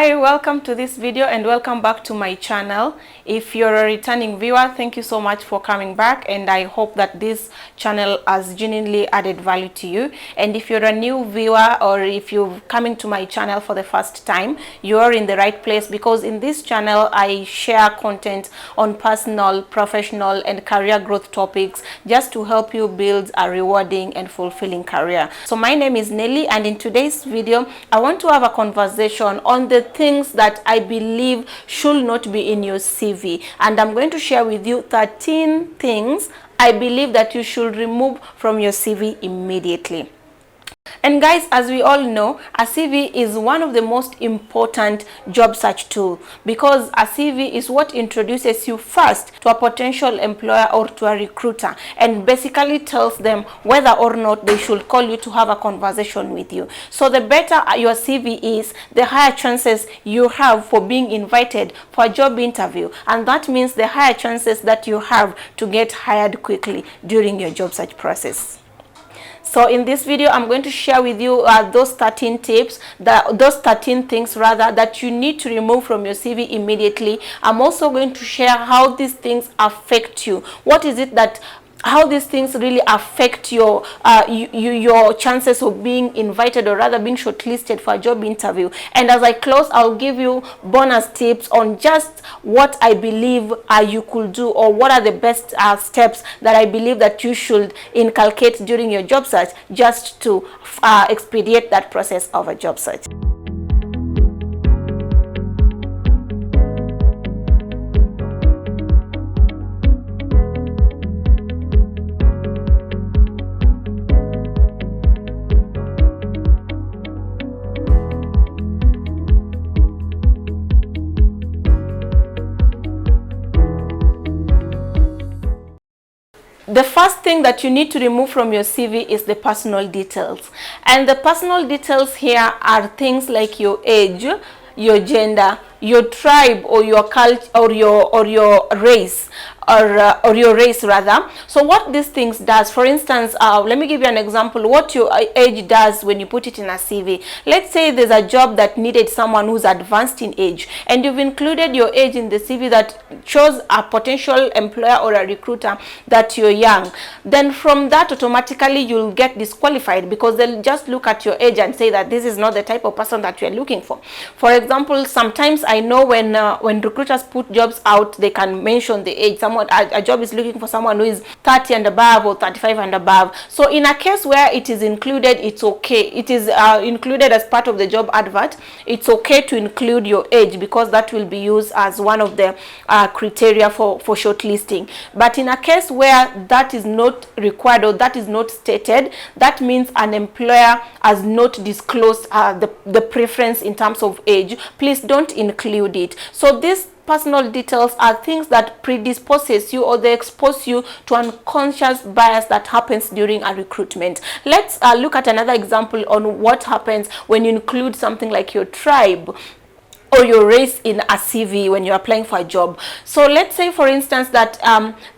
Hi, welcome to this video and welcome back to my channel. If you're a returning viewer, thank you so much for coming back, and I hope that this channel has genuinely added value to you. And if you're a new viewer, or if you're coming to my channel for the first time, you're in the right place, because in this channel I share content on personal, professional and career growth topics just to help you build a rewarding and fulfilling career. So my name is Nelly, and in today's video I want to have a conversation on the things that I believe should not be in your CV, and I'm going to share with you 13 things I believe that you should remove from your CV immediately. And guys, as we all know, a CV is one of the most important job search tools, because a CV is what introduces you first to a potential employer or to a recruiter, and basically tells them whether or not they should call you to have a conversation with you. So the better your CV is, the higher chances you have for being invited for a job interview, and that means the higher chances that you have to get hired quickly during your job search process. So in this video, I'm going to share with you those 13 tips, those 13 things rather, that you need to remove from your CV immediately. I'm also going to share how these things affect you. What is it that how these things really affect your your chances of being invited, or rather being shortlisted for a job interview. And as I close, I'll give you bonus tips on just what I believe you could do, or what are the best steps that I believe that you should inculcate during your job search, just to expedite that process of a job search. The first thing that you need to remove from your CV is the personal details. And the personal details here are things like your age, your gender, your tribe, or your culture, or your race, or your race rather. So what these things does, for instance, let me give you an example what your age does when you put it in a CV. Let's say there's a job that needed someone who's advanced in age, and you've included your age in the CV that shows a potential employer or a recruiter that you're young. Then from that, automatically you'll get disqualified, because they'll just look at your age and say that this is not the type of person that you're looking for. For example, sometimes I know when recruiters put jobs out, they can mention the age. A job is looking for someone who is 30 and above, or 35 and above. So in a case where it is included, it's okay. It is included as part of the job advert. It's okay to include your age, because that will be used as one of the criteria for shortlisting. But in a case where that is not required, or that is not stated, that means an employer has not disclosed the preference in terms of age. Please don't include it. So these personal details are things that predisposes you, or they expose you to unconscious bias that happens during a recruitment. Let's look at another example on what happens when you include something like your tribe or your race in a CV when you're applying for a job. So let's say, for instance, that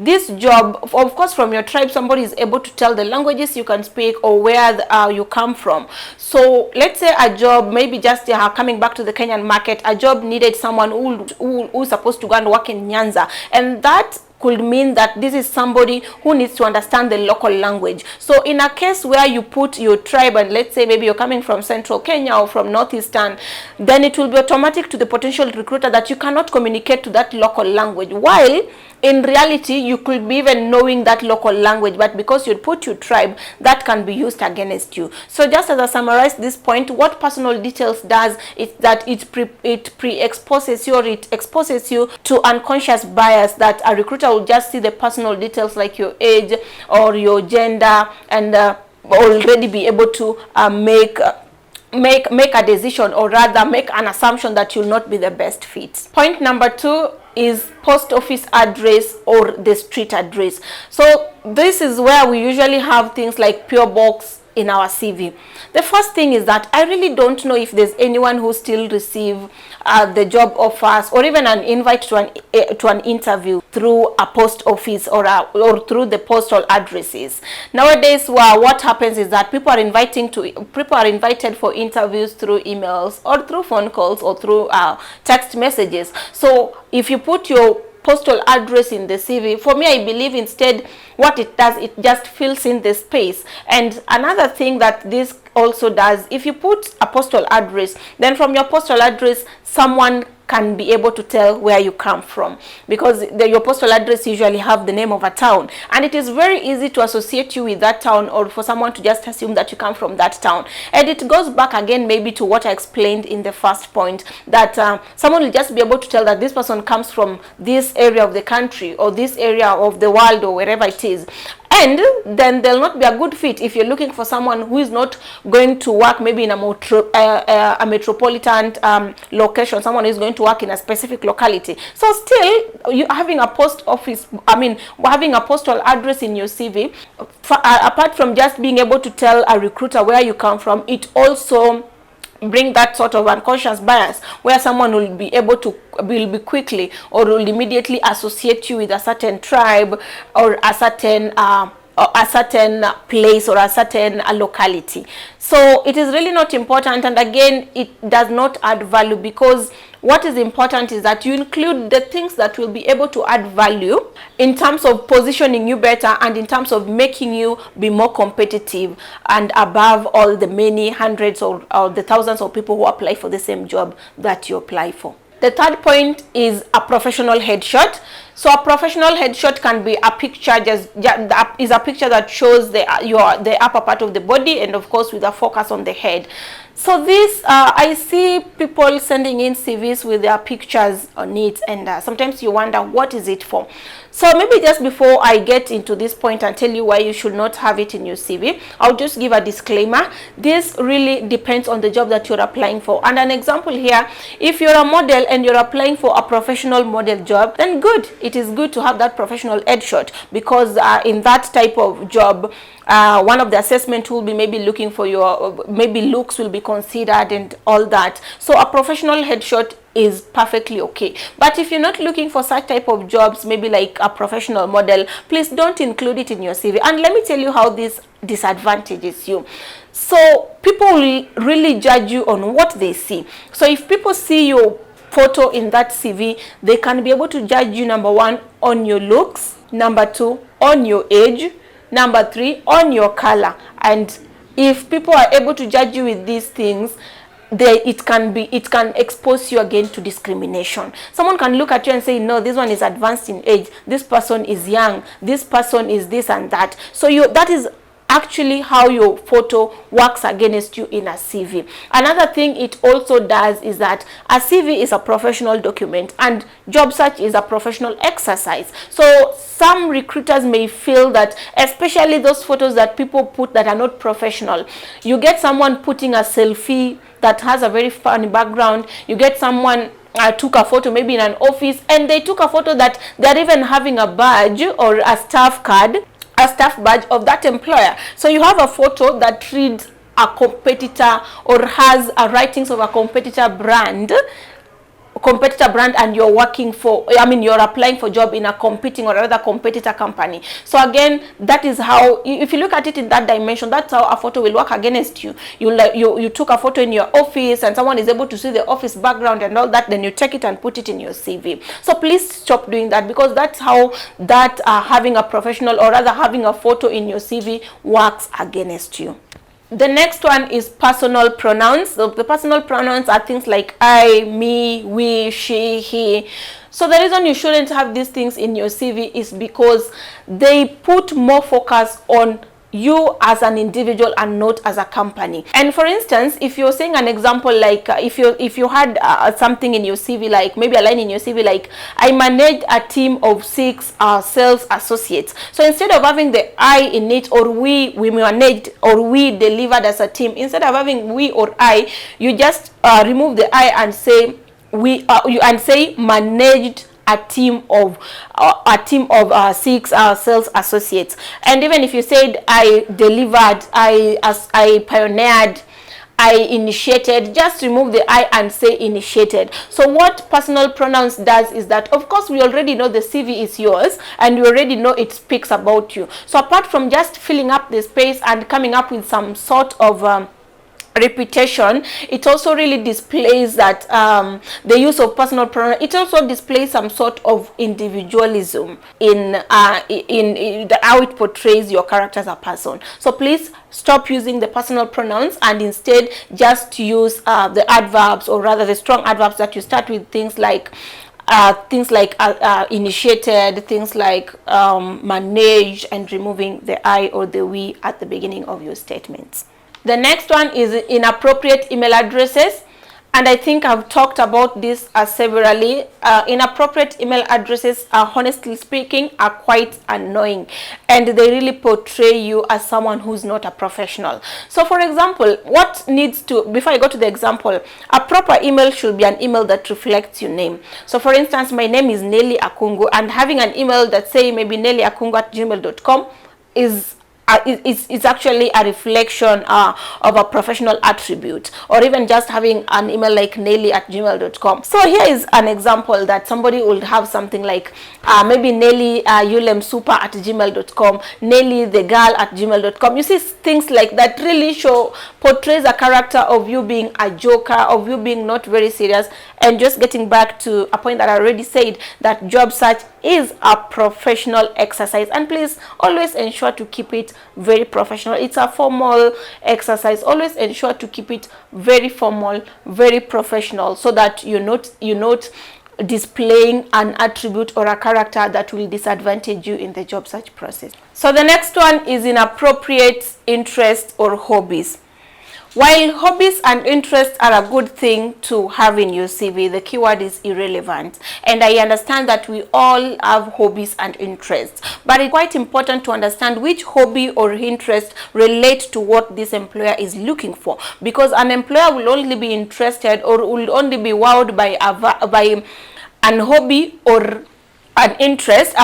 this job, of course, from your tribe, somebody is able to tell the languages you can speak, or where you come from. So let's say a job, maybe just coming back to the Kenyan market, a job needed someone who's supposed to go and work in Nyanza, and that could mean that this is somebody who needs to understand the local language. So in a case where you put your tribe, and let's say maybe you're coming from central Kenya or from northeastern, then it will be automatic to the potential recruiter that you cannot communicate to that local language, while in reality you could be even knowing that local language, but because you put your tribe, that can be used against you. So just as I summarize this point, what personal details does is that it pre-exposes you, or it exposes you to unconscious bias, that a recruiter will just see the personal details like your age or your gender, and already be able to make a decision, or rather make an assumption that you'll not be the best fit. Point number 2 is post office address or the street address. So this is where we usually have things like PO box, in our CV. The first thing is that I really don't know if there's anyone who still receive the job offers or even an invite to an interview through a post office or through the postal addresses. Nowadays, what happens is that people are invited for interviews through emails or through phone calls or through text messages. So if you put your postal address in the CV, for me, I believe instead what it does, it just fills in the space. And another thing that this also does, if you put a postal address, then from your postal address someone can be able to tell where you come from, because your postal address usually have the name of a town, and it is very easy to associate you with that town, or for someone to just assume that you come from that town. And it goes back again maybe to what I explained in the first point, that someone will just be able to tell that this person comes from this area of the country or this area of the world or wherever it is. And then they'll not be a good fit if you're looking for someone who is not going to work maybe in a metropolitan location, someone who is going to work in a specific locality. So still, you having a having a postal address in your CV, apart from just being able to tell a recruiter where you come from, it also bring that sort of unconscious bias where someone will be quickly or will immediately associate you with a certain tribe or a certain place or a certain locality. So it is really not important, and again, it does not add value, because what is important is that you include the things that will be able to add value in terms of positioning you better and in terms of making you be more competitive and above all the many hundreds or the thousands of people who apply for the same job that you apply for. The third point is a professional headshot. So a professional headshot can be a picture, is a picture that shows the upper part of the body, and of course with a focus on the head. So this, I see people sending in CVs with their pictures on it, and sometimes you wonder, what is it for? So maybe just before I get into this point and tell you why you should not have it in your CV, I'll just give a disclaimer. This really depends on the job that you're applying for. And an example here, if you're a model and you're applying for a professional model job, then good. It is good to have that professional headshot, because in that type of job, one of the assessment will be maybe looking for your, maybe looks will be considered and all that. So a professional headshot is perfectly okay. But if you're not looking for such type of jobs, maybe like a professional model, please don't include it in your CV. And let me tell you how this disadvantages you. So people will really judge you on what they see. So if people see your photo in that CV, they can be able to judge you, number one, on your looks, number two, on your age, number three, on your color. And if people are able to judge you with these things, it can expose you again to discrimination. Someone can look at you and say, no, this one is advanced in age, this person is young, this person is this and that. So that is actually how your photo works against you in a CV. Another thing it also does is that a CV is a professional document, and job search is a professional exercise. So some recruiters may feel that, especially those photos that people put that are not professional, you get someone putting a selfie that has a very funny background, you get someone took a photo maybe in an office, and they took a photo that they're even having a badge or a staff card, a staff badge of that employer. So you have a photo that reads a competitor or has a writings of a competitor brand, and you're working for, you're applying for job in a competing or rather competitor company. So again, that is how, if you look at it in that dimension, that's how a photo will work against you. You took a photo in your office and someone is able to see the office background and all that, then you take it and put it in your CV. So please stop doing that, because that's how that having a professional or rather having a photo in your CV works against you. The next one is personal pronouns. So the personal pronouns are things like I, me, we, she, he. So the reason you shouldn't have these things in your CV is because they put more focus on you as an individual and not as a company. And for instance, if you're saying an example like if you had something in your CV, like maybe a line in your CV like I manage a team of 6 sales associates. So instead of having the I in it, or we managed or we delivered as a team, instead of having we or I, you just remove the I and say we and say managed a team of 6 sales associates. And even if you said I delivered, I pioneered, I initiated, just remove the I and say initiated. So what personal pronouns does is that, of course, we already know the CV is yours and we already know it speaks about you. So apart from just filling up the space and coming up with some sort of reputation, it also really displays that the use of personal pronoun, it also displays some sort of individualism in how it portrays your character as a person. So please stop using the personal pronouns and instead just use the adverbs, or rather the strong adverbs that you start with, things like initiated, things like managed, and removing the I or the we at the beginning of your statements. The next one is inappropriate email addresses, and I think I've talked about this severally. Inappropriate email addresses, honestly speaking, are quite annoying, and they really portray you as someone who's not a professional. So for example, what needs to, before I go to the example, a proper email should be an email that reflects your name. So for instance, my name is Nelly Akungu, and having an email that say maybe nellyakungu@gmail.com is it's actually a reflection of a professional attribute. Or even just having an email like nelly@gmail.com. So here is an example that somebody would have something like maybe Nelly yulemsuper@gmail.com, Nelly the girl@gmail.com. You see, things like that really portrays a character of you being a joker, of you being not very serious. And just getting back to a point that I already said, that job search is a professional exercise, and please always ensure to keep it very professional. It's a formal exercise. Always ensure to keep it very formal, very professional, so that you're not displaying an attribute or a character that will disadvantage you in the job search process. So the next one is inappropriate interests or hobbies. While hobbies and interests are a good thing to have in your CV, the keyword is irrelevant. And I understand that we all have hobbies and interests, but it's quite important to understand which hobby or interest relates to what this employer is looking for, because an employer will only be interested or will only be wowed by an hobby or an interest,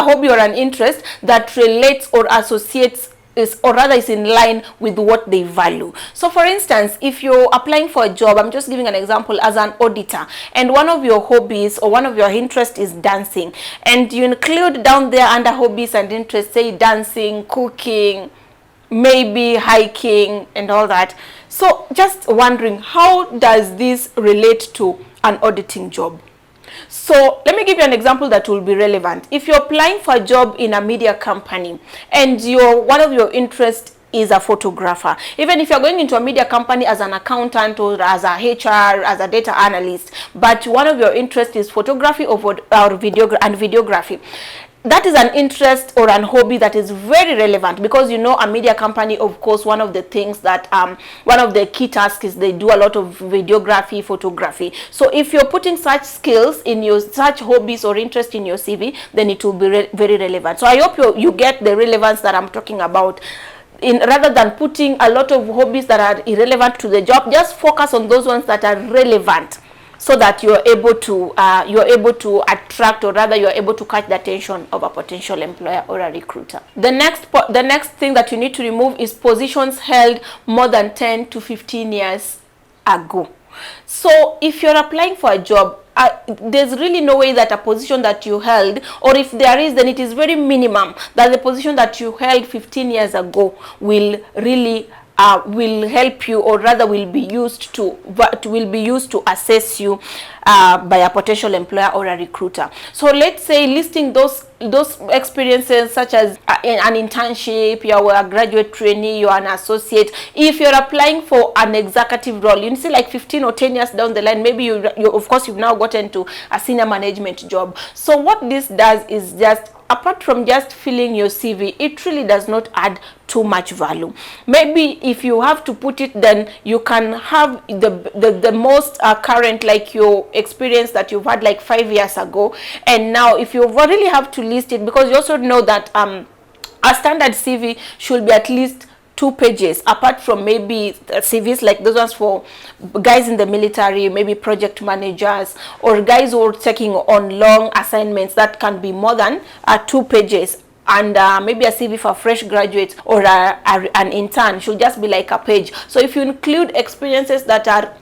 that relates or associates is in line with what they value. So for instance, if you're applying for a job, I'm just giving an example, as an auditor, and one of your hobbies or one of your interests is dancing, and you include down there under hobbies and interests, say dancing, cooking, maybe hiking and all that. So just wondering, how does this relate to an auditing job? So let me give you an example that will be relevant. If you're applying for a job in a media company and one of your interests is a photographer, even if you're going into a media company as an accountant or as a HR, as a data analyst, but one of your interests is photography or videography, that is an interest or an hobby that is very relevant, because a media company, of course, one of the things that one of the key tasks is they do a lot of videography, photography. So if you're putting such skills in such hobbies or interest in your CV, then it will be very relevant. So I hope you get the relevance that I'm talking about. Rather than putting a lot of hobbies that are irrelevant to the job, just focus on those ones that are relevant, so that you're able to attract, or rather you're able to catch the attention of a potential employer or a recruiter. The next thing that you need to remove is positions held more than 10 to 15 years ago. So if you're applying for a job, there's really no way that a position that you held, or if there is, then it is very minimum that the position that you held 15 years ago will really will help you, or rather will be used to assess you by a potential employer or a recruiter. So let's say listing those experiences, such as an internship, you're a graduate trainee, you're an associate. If you're applying for an executive role, you see, like 15 or 10 years down the line, maybe you of course you've now gotten to a senior management job. So what this does is, just apart from just filling your CV, it really does not add too much value. Maybe if you have to put it, then you can have the most current, like your experience that you've had like 5 years ago. And now if you really have to list it, because you also know that a standard CV should be at least 2 pages, apart from maybe CVs like those ones for guys in the military, maybe project managers, or guys who are taking on long assignments that can be more than 2 pages. And maybe a CV for a fresh graduate or an intern should just be like a page. So if you include experiences that are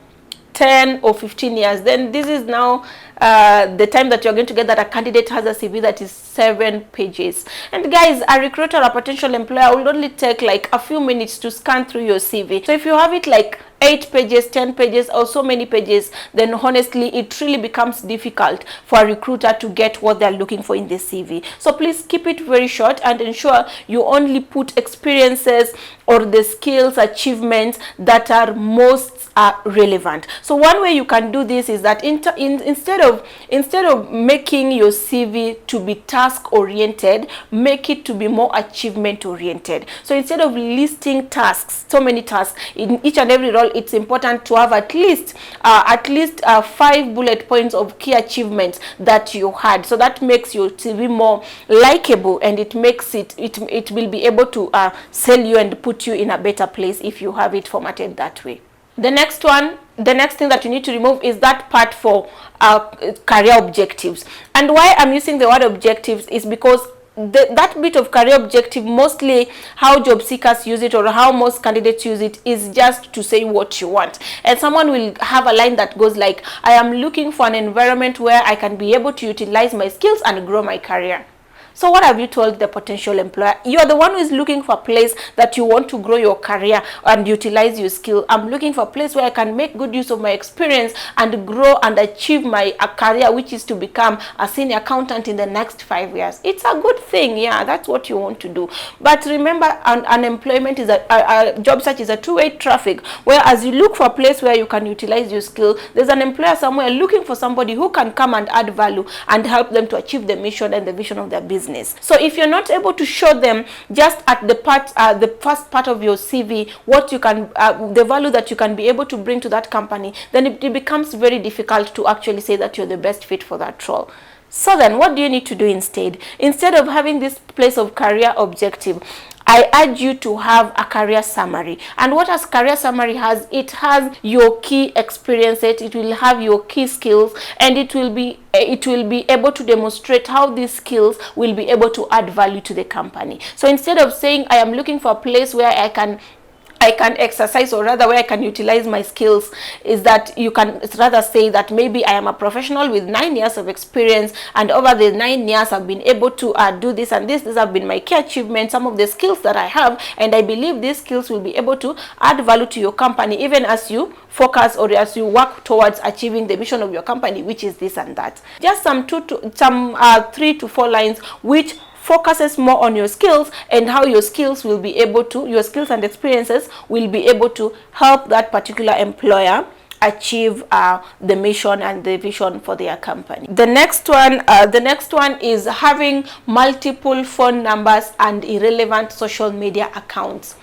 10 or 15 years, then this is now the time that you're going to get that a candidate has a CV that is 7 pages. And guys, a recruiter or a potential employer will only take like a few minutes to scan through your CV. So if you have it like 8 pages, 10 pages, or so many pages, then honestly it really becomes difficult for a recruiter to get what they're looking for in the CV. So please keep it very short and ensure you only put experiences or the skills, achievements that are most relevant. So one way you can do this is that instead of making your CV to be task oriented, make it to be more achievement oriented. So instead of listing tasks, so many tasks in each and every role, it's important to have at least 5 bullet points of key achievements that you had. So that makes your CV more likable, and it makes it will be able to sell you and put you in a better place if you have it formatted that way. The next thing that you need to remove is that part for career objectives. And why I'm using the word objectives is because that bit of career objective, mostly how job seekers use it or how most candidates use it, is just to say what you want. And someone will have a line that goes like, I am looking for an environment where I can be able to utilize my skills and grow my career. So what have you told the potential employer? You are the one who is looking for a place that you want to grow your career and utilize your skill. I'm looking for a place where I can make good use of my experience and grow and achieve my career, which is to become a senior accountant in the next 5 years. It's a good thing. Yeah, that's what you want to do. But remember, unemployment is a job search is a two-way traffic, where as you look for a place where you can utilize your skill, there's an employer somewhere looking for somebody who can come and add value and help them to achieve the mission and the vision of their business. So if you're not able to show them just at the first part of your CV what you can, the value that you can be able to bring to that company, then it becomes very difficult to actually say that you're the best fit for that role. So then what do you need to do instead? Instead of having this place of career objective, I urge you to have a career summary. And what a career summary has, it has your key experiences, it will have your key skills, and it will be able to demonstrate how these skills will be able to add value to the company. So instead of saying I am looking for a place where I can exercise, or rather where I can utilize my skills, is that you can rather say that maybe I am a professional with 9 years of experience, and over the 9 years I've been able to do this and this. These have been my key achievements, some of the skills that I have, and I believe these skills will be able to add value to your company even as you focus or as you work towards achieving the mission of your company, which is this and that. Just some 3 to 4 lines which focuses more on your skills and how your skills will be able to, your skills and experiences will be able to help that particular employer achieve the mission and the vision for their company. The next one is having multiple phone numbers and irrelevant social media accounts.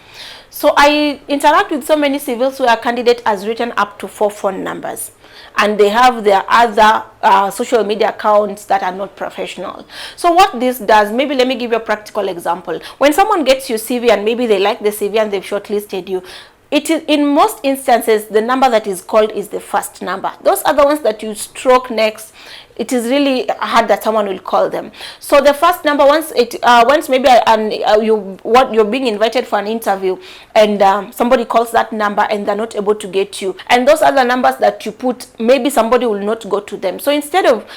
So I interact with so many civils where a candidate has written up to 4 phone numbers, and they have their other social media accounts that are not professional. So what this does, maybe let me give you a practical example. When someone gets your CV and maybe they like the CV and they've shortlisted you, it is in most instances the number that is called is the first number. Those are the ones that you stroke next. It is really hard that someone will call them. So the first number, once maybe you're being invited for an interview and somebody calls that number and they're not able to get you, and those other numbers that you put, maybe somebody will not go to them. So instead of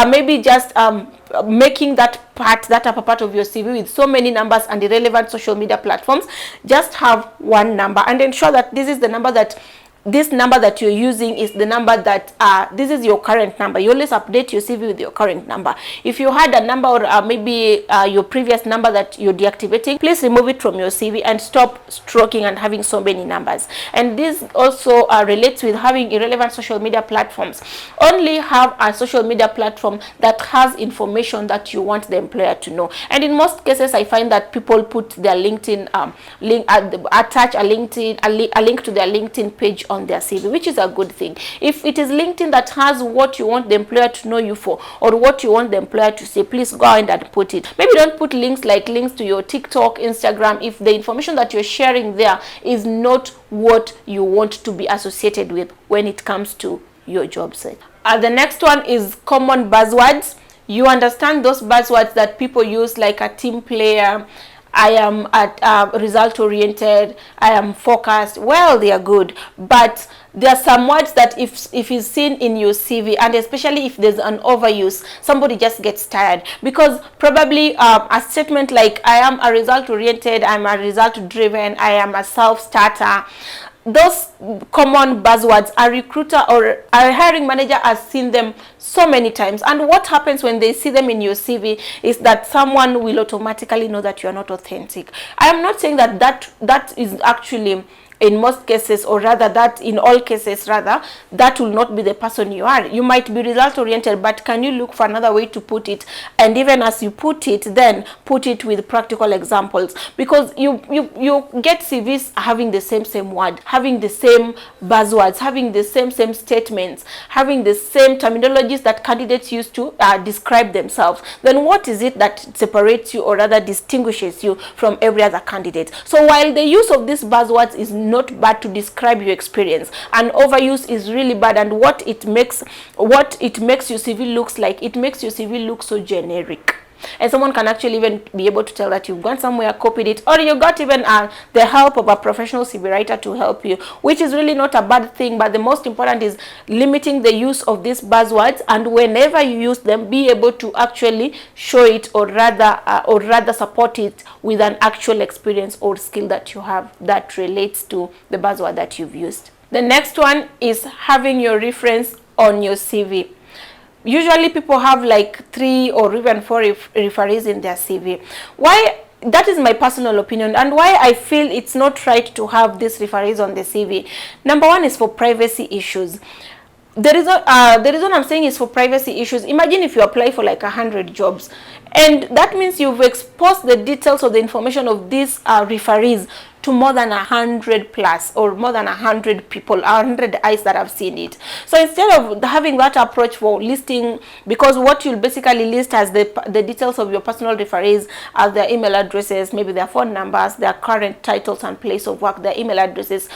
maybe just making that upper part of your CV with so many numbers and irrelevant social media platforms, just have one number and ensure that this is the number that this number that you're using is the number that this is your current number. You always update your CV with your current number. If you had a number or maybe your previous number that you're deactivating, please remove it from your CV and stop stroking and having so many numbers. And this also relates with having irrelevant social media platforms. Only have a social media platform that has information that you want the employer to know. And in most cases, I find that people put their LinkedIn attach a link to their LinkedIn page on their CV, which is a good thing. If it is LinkedIn that has what you want the employer to know you for, or what you want the employer to say, please go ahead and put it. Maybe don't put links to your TikTok, Instagram, if the information that you're sharing there is not what you want to be associated with when it comes to your job search. The next one is common buzzwords. You understand those buzzwords that people use, like a team player, I am result oriented, I am focused. Well, they are good, but there are some words that if it's seen in your CV, and especially if there's an overuse, somebody just gets tired, because probably a statement like I am a result oriented, I'm a result driven, I am a self-starter, those common buzzwords, a recruiter or a hiring manager has seen them so many times, and what happens when they see them in your CV is that someone will automatically know that you are not authentic. I am not saying that is actually, in most cases, or rather that in all cases rather, that will not be the person you are. You might be result oriented, but can you look for another way to put it? And even as you put it, then put it with practical examples, because you get CVs having the same word, having the same buzzwords, having the same statements, having the same terminologies that candidates use to describe themselves. Then what is it that separates you, or rather distinguishes you from every other candidate? So while the use of these buzzwords is not bad to describe your experience, and overuse is really bad, and what it makes your CV looks like, it makes your CV look so generic, and someone can actually even be able to tell that you've gone somewhere, copied it, or you got even the help of a professional CV writer to help you, which is really not a bad thing. But the most important is limiting the use of these buzzwords, and whenever you use them, be able to actually show it, or rather support it with an actual experience or skill that you have that relates to the buzzword that you've used. The next one is having your reference on your CV. Usually people have like 3 or even 4 referees in their CV. Why? That is my personal opinion, and why I feel it's not right to have these referees on the CV. Number one is for privacy issues. The reason I'm saying is for privacy issues. Imagine if you apply for like 100 jobs, and that means you've exposed the details of the information of these referees to more than 100 plus, or more than 100 people, 100 eyes that have seen it. So instead of having that approach for listing, because what you'll basically list as the details of your personal referees are their email addresses, maybe their phone numbers, their current titles and place of work, their email addresses,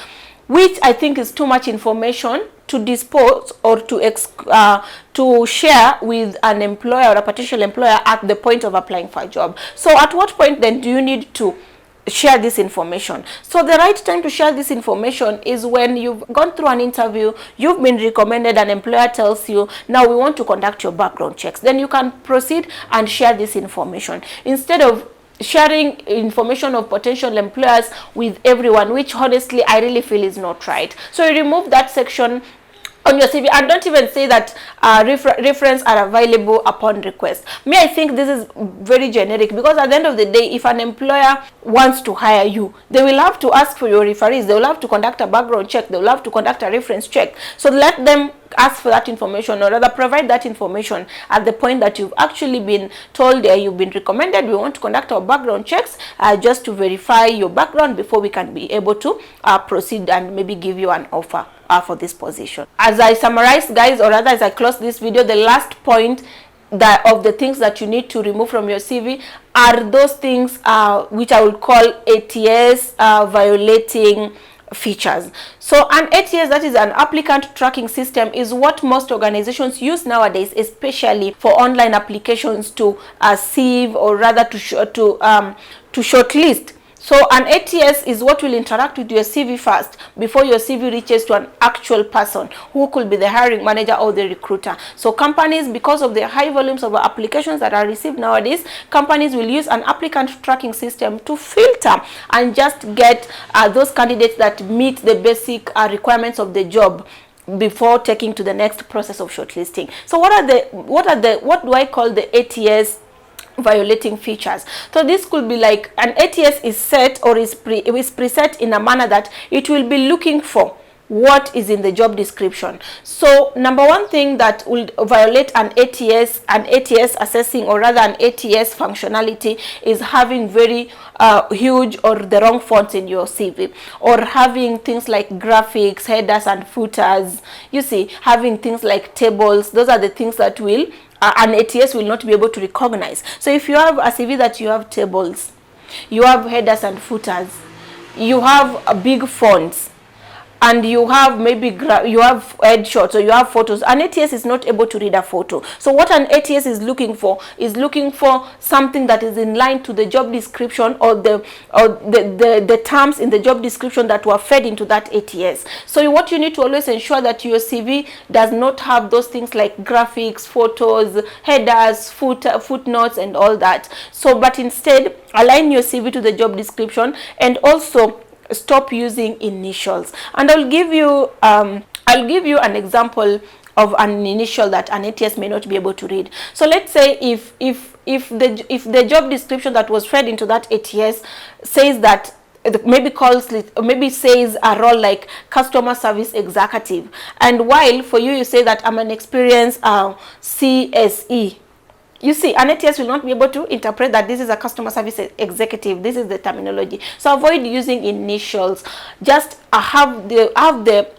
which I think is too much information to dispose or to share with an employer or a potential employer at the point of applying for a job. So at what point then do you need to share this information? So the right time to share this information is when you've gone through an interview, you've been recommended, an employer tells you, now we want to conduct your background checks. Then you can proceed and share this information, instead of sharing information of potential employers with everyone, which honestly I really feel is not right. So you remove that section on your CV, and don't even say that reference are available upon request. I think this is very generic, because at the end of the day, if an employer wants to hire you, they will have to ask for your referees, they will have to conduct a background check, they will have to conduct a reference check. So let them ask for that information, or rather provide that information at the point that you've actually been told you've been recommended, we want to conduct our background checks just to verify your background before we can be able to proceed and maybe give you an offer for this position. As I summarize, guys, or rather as I close this video, the last point of the things that you need to remove from your CV are those things which I would call ATS violating features. So an ATS, that is an applicant tracking system, is what most organizations use nowadays, especially for online applications to sieve, or rather to shortlist. So an ATS is what will interact with your CV first before your CV reaches to an actual person who could be the hiring manager or the recruiter. So companies, because of the high volumes of applications that are received nowadays, companies will use an applicant tracking system to filter and just get those candidates that meet the basic requirements of the job before taking to the next process of shortlisting. So what do I call the ATS violating features? So this could be like an ATS is set, or is preset in a manner that it will be looking for what is in the job description. So number one thing that will violate an ATS assessing, or rather an ATS functionality, is having very huge or the wrong fonts in your CV, or having things like graphics, headers and footers. You see, having things like tables. Those are the things that will an ATS will not be able to recognize. So if you have a CV that you have tables, you have headers and footers, you have big fonts, and you have maybe you have headshots or you have photos, an ATS is not able to read a photo. So what an ATS is looking for something that is in line to the job description, or the terms in the job description that were fed into that ATS. So what you need to always ensure that your CV does not have those things like graphics, photos, headers, footnotes and all that. So but instead align your CV to the job description, and also stop using initials. And I'll give you an example of an initial that an ATS may not be able to read. So let's say if the job description that was fed into that ATS says that maybe says a role like customer service executive, and while for you say that I'm an experienced CSE. You see, an ATS will not be able to interpret that this is a customer service executive. This is the terminology. So avoid using initials. Just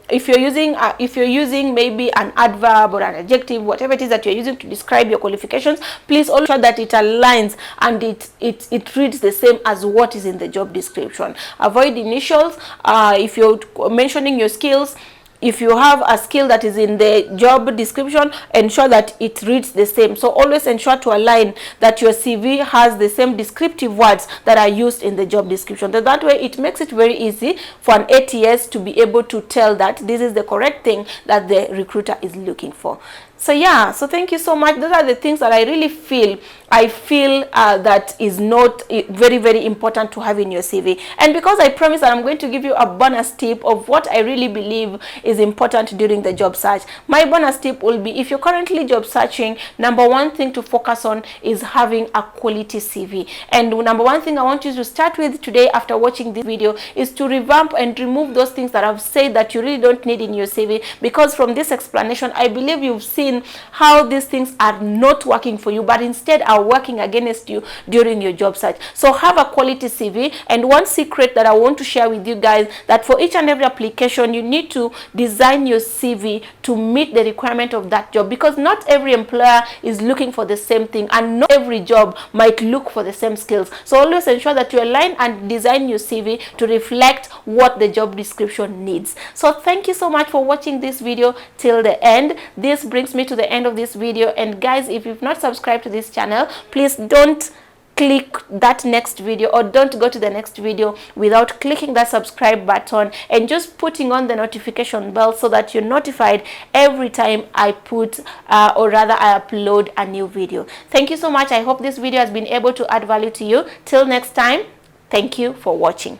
if you're using maybe an adverb or an adjective, whatever it is that you're using to describe your qualifications, please also ensure that it aligns and it reads the same as what is in the job description. Avoid initials. If you're mentioning your skills, if you have a skill that is in the job description, ensure that it reads the same. So always ensure to align that your CV has the same descriptive words that are used in the job description. That way it makes it very easy for an ATS to be able to tell that this is the correct thing that the recruiter is looking for. So yeah, so thank you so much. Those are the things that I really feel that is not very, very important to have in your CV. And because I promise that I'm going to give you a bonus tip of what I really believe is important during the job search. My bonus tip will be, if you're currently job searching, number one thing to focus on is having a quality CV. And number one thing I want you to start with today after watching this video is to revamp and remove those things that I've said that you really don't need in your CV, because from this explanation I believe you've seen how these things are not working for you, but instead are working against you during your job search. So have a quality CV. And one secret that I want to share with you guys, that for each and every application you need to design your CV to meet the requirement of that job, because not every employer is looking for the same thing, and not every job might look for the same skills. So always ensure that you align and design your CV to reflect what the job description needs. So thank you so much for watching this video till the end. This brings me to the end of this video. And guys, if you've not subscribed to this channel, please don't click that next video, or don't go to the next video without clicking that subscribe button and just putting on the notification bell so that you're notified every time I put or rather I upload a new video. Thank you so much. I hope this video has been able to add value to you. Till next time, thank you for watching.